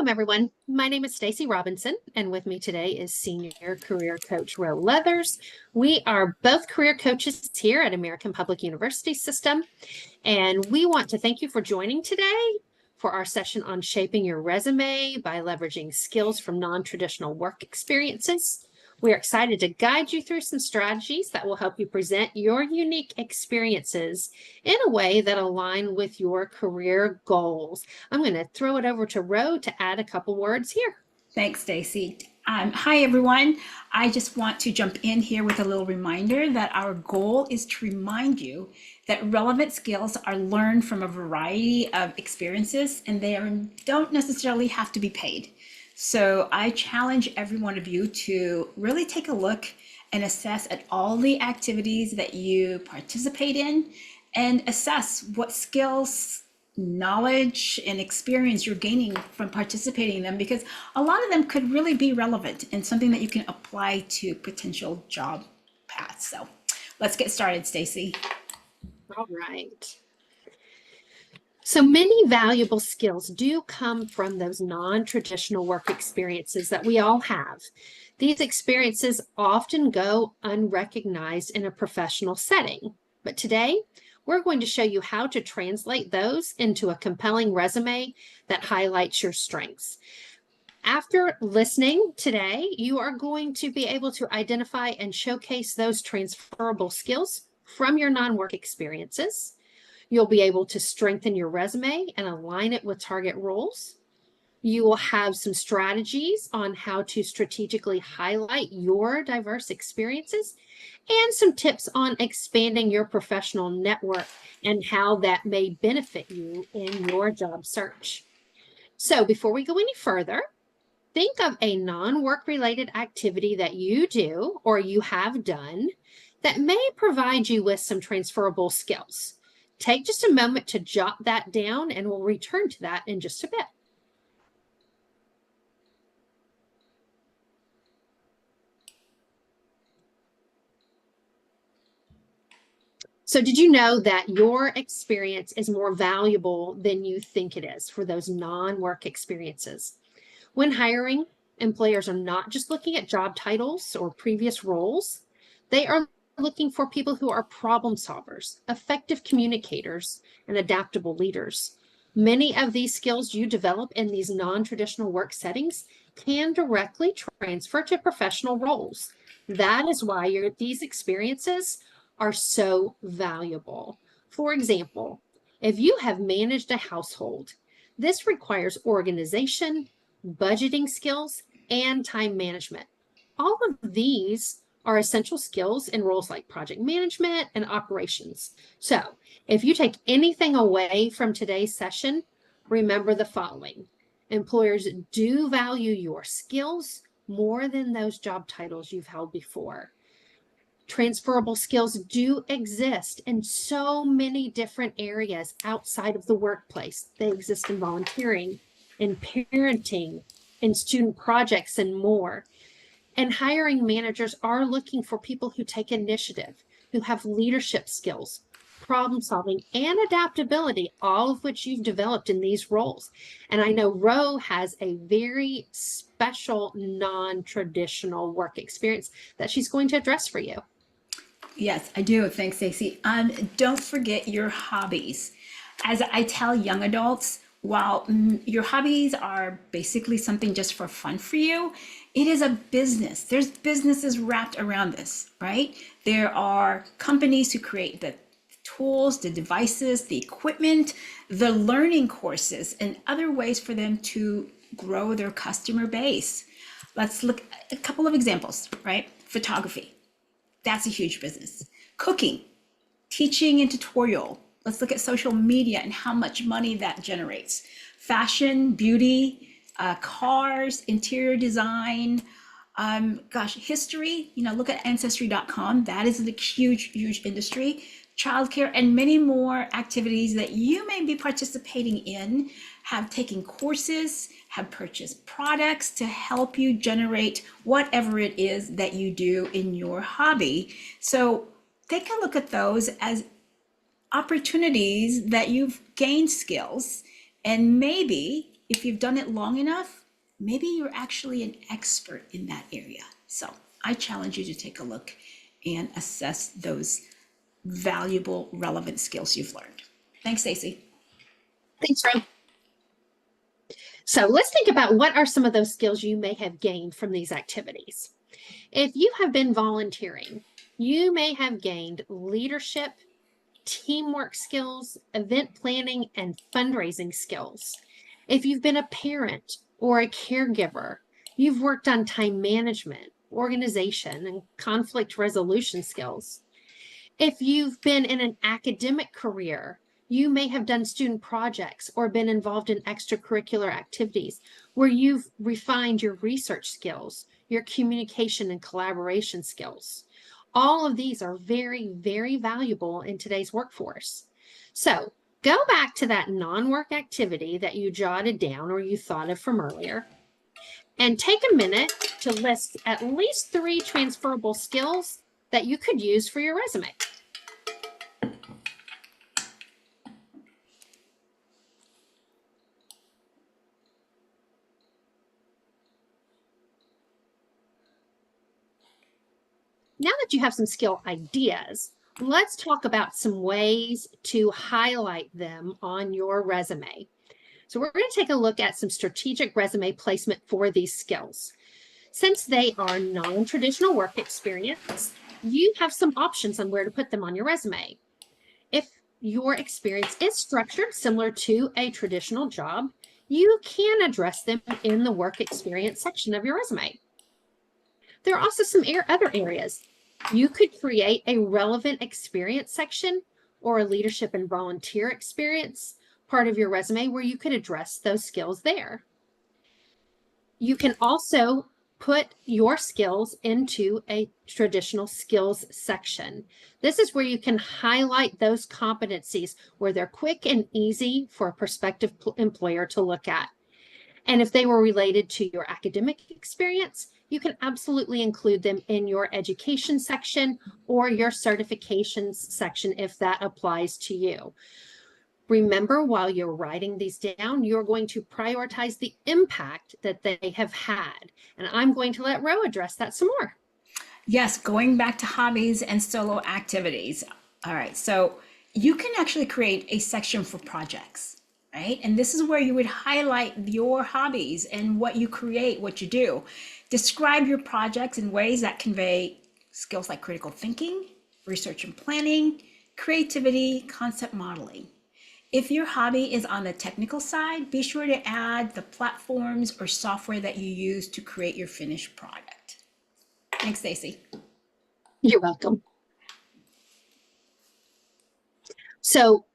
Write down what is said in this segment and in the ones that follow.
Welcome, everyone. My name is Stacy Robinson, and with me today is Senior Career Coach Rowe Leathers. We are both career coaches here at American Public University System, and we want to thank you for joining today for our session on shaping your resume by leveraging skills from non-traditional work experiences. We're excited to guide you through some strategies that will help you present your unique experiences in a way that align with your career goals. I'm going to throw it over to Rowe to add a couple words here. Thanks, Stacy. Hi, everyone. I just want to jump in here with a little reminder that our goal is to remind you that relevant skills are learned from a variety of experiences, and they don't necessarily have to be paid. So I challenge every one of you to really take a look and assess at all the activities that you participate in and assess what skills, knowledge, and experience you're gaining from participating in them, because a lot of them could really be relevant and something that you can apply to potential job paths. So let's get started, Stacy. All right. So many valuable skills do come from those non-traditional work experiences that we all have. These experiences often go unrecognized in a professional setting, but today we're going to show you how to translate those into a compelling resume that highlights your strengths. After listening today, you are going to be able to identify and showcase those transferable skills from your non-work experiences. You'll be able to strengthen your resume and align it with target roles. You will have some strategies on how to strategically highlight your diverse experiences and some tips on expanding your professional network and how that may benefit you in your job search. So before we go any further, think of a non-work related activity that you do or you have done that may provide you with some transferable skills. Take just a moment to jot that down, and we'll return to that in just a bit. So did you know that your experience is more valuable than you think it is for those non-work experiences? When hiring, employers are not just looking at job titles or previous roles. They are looking for people who are problem solvers, effective communicators, and adaptable leaders. Many of these skills you develop in these non-traditional work settings can directly transfer to professional roles. That is why these experiences are so valuable. For example, if you have managed a household, this requires organization, budgeting skills, and time management. All of these are essential skills in roles like project management and operations. So if you take anything away from today's session, remember the following. Employers do value your skills more than those job titles you've held before. Transferable skills do exist in so many different areas outside of the workplace. They exist in volunteering, in parenting, in student projects, and more. And hiring managers are looking for people who take initiative, who have leadership skills, problem solving, and adaptability, all of which you've developed in these roles. And I know Rowe has a very special non-traditional work experience that she's going to address for you. Yes, I do. Thanks, Stacy. Don't forget your hobbies. As I tell young adults, while your hobbies are basically something just for fun for you, it is a business. There's businesses wrapped around this, right? There are companies who create the tools, the devices, the equipment, the learning courses, and other ways for them to grow their customer base. Let's look at a couple of examples, right? Photography. That's a huge business. Cooking, teaching and tutorial. Let's look at social media and how much money that generates. Fashion, beauty, cars, interior design, history. Look at ancestry.com. That is a huge, huge industry. Childcare and many more activities that you may be participating in, have taken courses, have purchased products to help you generate whatever it is that you do in your hobby. So take a look at those as opportunities that you've gained skills, and maybe if you've done it long enough, maybe you're actually an expert in that area. So I challenge you to take a look and assess those valuable, relevant skills you've learned. Thanks, Stacy. Thanks, Rowe. So let's think about what are some of those skills you may have gained from these activities. If you have been volunteering, you may have gained leadership, teamwork skills, event planning, and fundraising skills. If you've been a parent or a caregiver, you've worked on time management, organization, and conflict resolution skills. If you've been in an academic career, you may have done student projects or been involved in extracurricular activities where you've refined your research skills, your communication and collaboration skills. All of these are very, very valuable in today's workforce. So go back to that non-work activity that you jotted down or you thought of from earlier, and take a minute to list at least 3 transferable skills that you could use for your resume. Now that you have some skill ideas, let's talk about some ways to highlight them on your resume. So we're going to take a look at some strategic resume placement for these skills. Since they are non-traditional work experience, you have some options on where to put them on your resume. If your experience is structured similar to a traditional job, you can address them in the work experience section of your resume. There are also some other areas. You could create a relevant experience section or a leadership and volunteer experience part of your resume where you could address those skills there. You can also put your skills into a traditional skills section. This is where you can highlight those competencies where they're quick and easy for a prospective employer to look at. And if they were related to your academic experience, you can absolutely include them in your education section or your certifications section if that applies to you. Remember, while you're writing these down, you're going to prioritize the impact that they have had. And I'm going to let Rowe address that some more. Yes, going back to hobbies and solo activities. All right, so you can actually create a section for projects, right? And this is where you would highlight your hobbies and what you create, what you do. Describe your projects in ways that convey skills like critical thinking, research and planning, creativity, concept modeling. If your hobby is on the technical side, be sure to add the platforms or software that you use to create your finished product. Thanks, Stacy. You're welcome. So,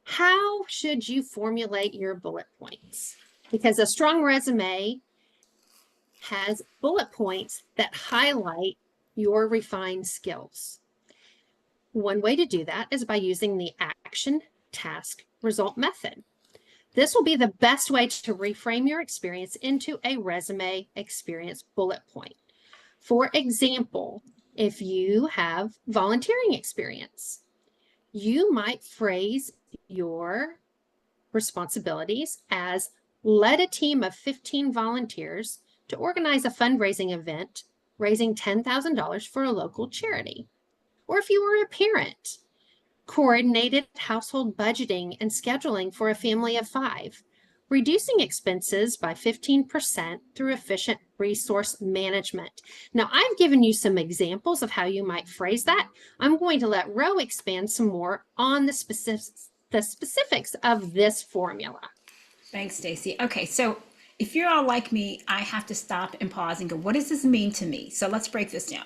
how should you formulate your bullet points? Because a strong resume has bullet points that highlight your refined skills. One way to do that is by using the action, task, result method. This will be the best way to reframe your experience into a resume experience bullet point. For example, if you have volunteering experience, you might phrase your responsibilities as led a team of 15 volunteers to organize a fundraising event, raising $10,000 for a local charity. Or if you were a parent, coordinated household budgeting and scheduling for a family of 5, reducing expenses by 15% through efficient resource management. Now, I've given you some examples of how you might phrase that. I'm going to let Rowe expand some more on the specifics of this formula. Thanks, Stacy. Okay, so if you're all like me, I have to stop and pause and go, what does this mean to me? So let's break this down.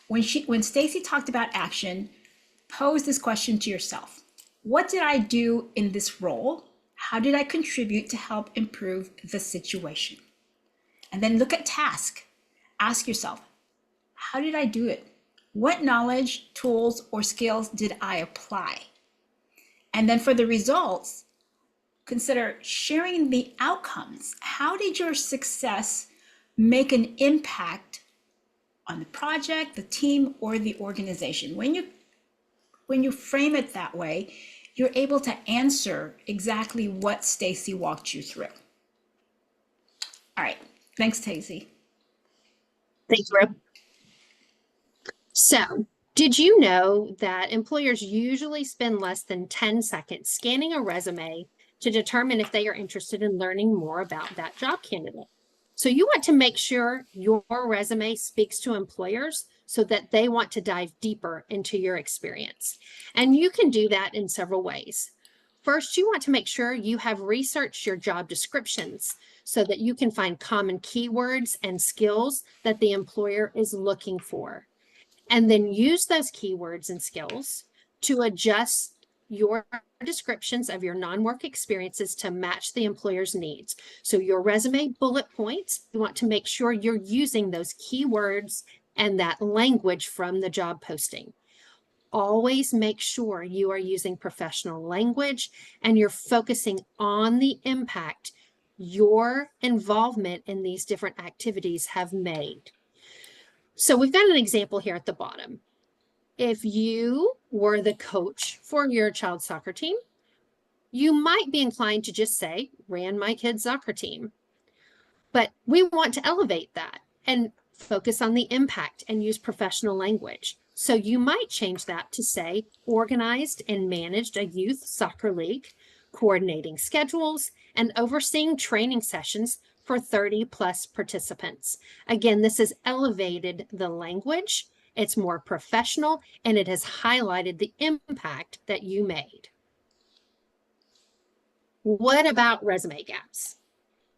When Stacy talked about action, pose this question to yourself. What did I do in this role? How did I contribute to help improve the situation? And then look at task. Ask yourself, how did I do it? What knowledge, tools, or skills did I apply? And then for the results, consider sharing the outcomes. How did your success make an impact on the project, the team, or the organization? When you frame it that way, you're able to answer exactly what Stacy walked you through. All right. Thanks, Stacy. Thank you, Rob. So, did you know that employers usually spend less than 10 seconds scanning a resume to determine if they are interested in learning more about that job candidate? So, you want to make sure your resume speaks to employers so that they want to dive deeper into your experience. And you can do that in several ways. First, you want to make sure you have researched your job descriptions so that you can find common keywords and skills that the employer is looking for. And then use those keywords and skills to adjust your descriptions of your non-work experiences to match the employer's needs. So your resume bullet points, you want to make sure you're using those keywords and that language from the job posting. Always make sure you are using professional language and you're focusing on the impact your involvement in these different activities have made. So we've got an example here at the bottom. If you were the coach for your child's soccer team, you might be inclined to just say, ran my kid's soccer team. But we want to elevate that and focus on the impact and use professional language. So you might change that to say, organized and managed a youth soccer league, coordinating schedules, and overseeing training sessions for 30 plus participants. Again, this has elevated the language, it's more professional, and it has highlighted the impact that you made. What about resume gaps?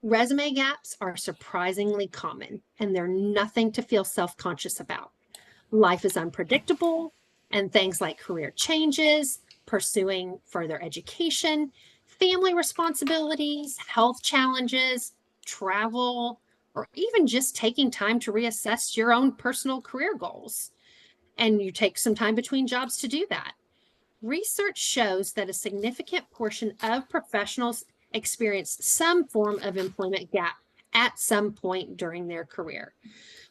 Resume gaps are surprisingly common, and they're nothing to feel self-conscious about. Life is unpredictable, and things like career changes, pursuing further education, family responsibilities, health challenges, travel, or even just taking time to reassess your own personal career goals. And you take some time between jobs to do that. Research shows that a significant portion of professionals experience some form of employment gap at some point during their career.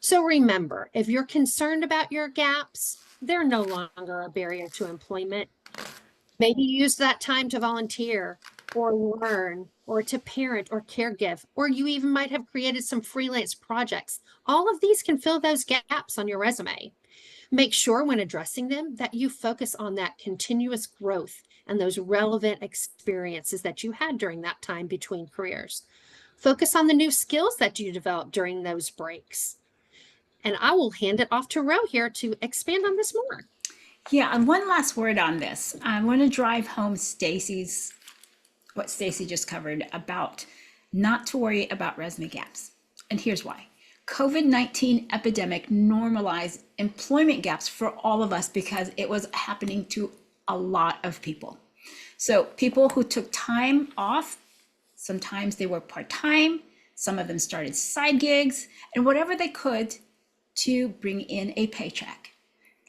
So remember, if you're concerned about your gaps, they're no longer a barrier to employment. Maybe use that time to volunteer or learn or to parent or caregive, or you even might have created some freelance projects. All of these can fill those gaps on your resume. Make sure when addressing them that you focus on that continuous growth and those relevant experiences that you had during that time between careers. Focus on the new skills that you developed during those breaks. And I will hand it off to Rowe here to expand on this more. Yeah, and one last word on this. I want to drive home what Stacy just covered about not to worry about resume gaps. And here's why. COVID-19 epidemic normalized employment gaps for all of us because it was happening to a lot of people. So people who took time off, sometimes they were part-time, some of them started side gigs, and whatever they could to bring in a paycheck.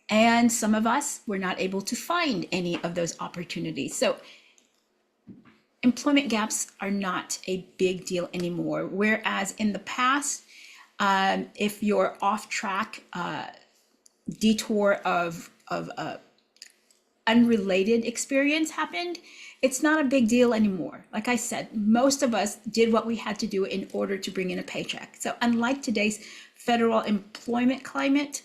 And some of us were not able to find any of those opportunities. So employment gaps are not a big deal anymore. Whereas in the past, if your off track detour of unrelated experience happened, it's not a big deal anymore. Like I said, most of us did what we had to do in order to bring in a paycheck. So unlike today's federal employment climate,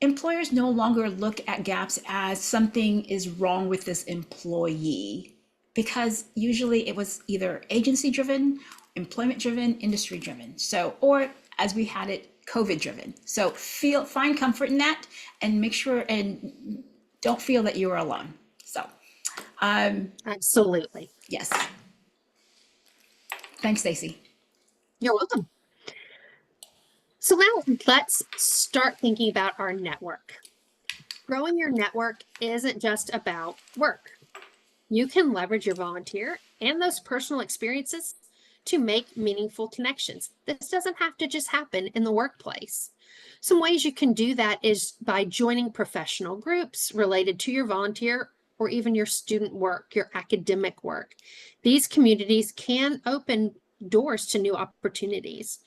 employers no longer look at gaps as something is wrong with this employee, because usually it was either agency driven, employment driven, industry driven. So, or as we had it, COVID driven. So find comfort in that and make sure and don't feel that you are alone. So, Absolutely. yes. Thanks, Stacy. You're welcome. So now let's start thinking about our network. Growing your network isn't just about work. You can leverage your volunteer and those personal experiences to make meaningful connections. This doesn't have to just happen in the workplace. Some ways you can do that is by joining professional groups related to your volunteer or even your student work, your academic work. These communities can open doors to new opportunities.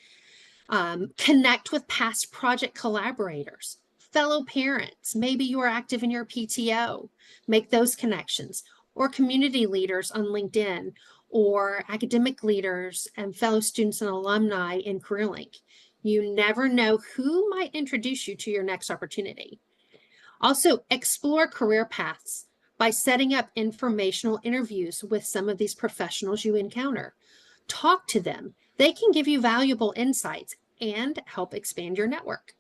Connect with past project collaborators, fellow parents. Maybe you are active in your PTO. Make those connections, or community leaders on LinkedIn, or academic leaders and fellow students and alumni in CareerLink. You never know who might introduce you to your next opportunity. Also, explore career paths by setting up informational interviews with some of these professionals you encounter. Talk to them. They can give you valuable insights and help expand your network.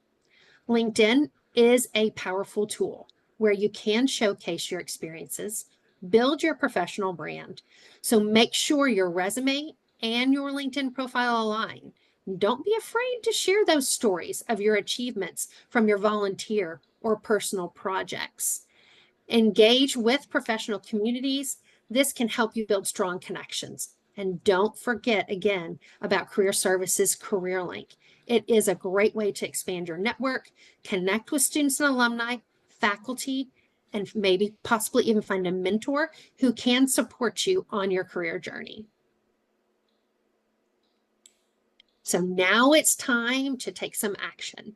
LinkedIn is a powerful tool where you can showcase your experiences, build your professional brand. So make sure your resume and your LinkedIn profile align. Don't be afraid to share those stories of your achievements from your volunteer or personal projects. Engage with professional communities. This can help you build strong connections. And don't forget again about Career Services CareerLink. It is a great way to expand your network, connect with students and alumni, faculty, and maybe possibly even find a mentor who can support you on your career journey. So now it's time to take some action.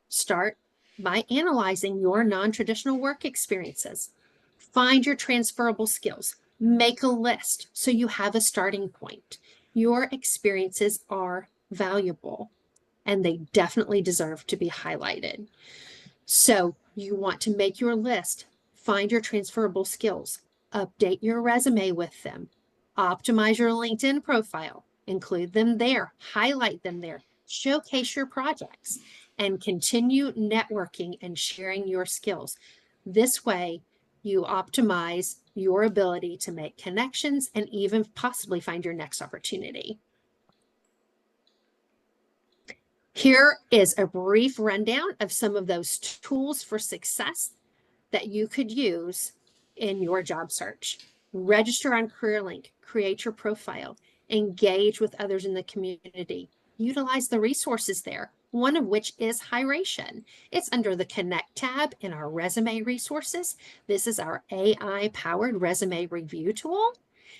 Start by analyzing your non-traditional work experiences. Find your transferable skills. Make a list so you have a starting point. Your experiences are valuable and they definitely deserve to be highlighted. So you want to make your list, find your transferable skills, update your resume with them, optimize your LinkedIn profile, include them there, highlight them there, showcase your projects, and continue networking and sharing your skills. This way, you optimize your ability to make connections and even possibly find your next opportunity. Here is a brief rundown of some of those tools for success that you could use in your job search. Register on CareerLink, create your profile, engage with others in the community, utilize the resources there, one of which is Hiration. It's under the Connect tab in our resume resources. This is our AI-powered resume review tool.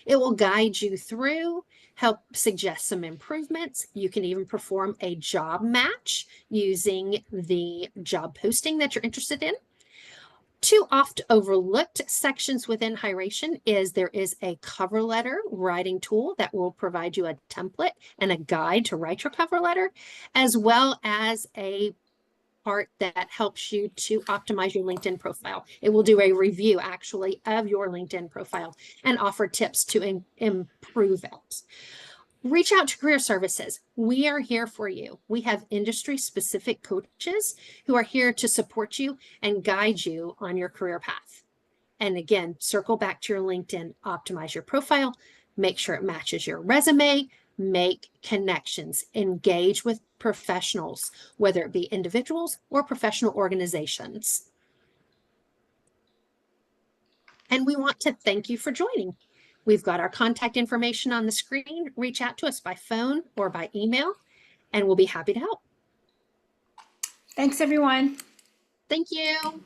It will guide you through, help suggest some improvements. You can even perform a job match using the job posting that you're interested in. Two oft overlooked sections within Hiration is there is a cover letter writing tool that will provide you a template and a guide to write your cover letter, as well as a part that helps you to optimize your LinkedIn profile. It will do a review actually of your LinkedIn profile and offer tips to improve it. Reach out to Career Services. We are here for you. We have industry-specific coaches who are here to support you and guide you on your career path. And again, circle back to your LinkedIn, optimize your profile, make sure it matches your resume, make connections, engage with professionals, whether it be individuals or professional organizations. And we want to thank you for joining. We've got our contact information on the screen. Reach out to us by phone or by email, and we'll be happy to help. Thanks, everyone. Thank you.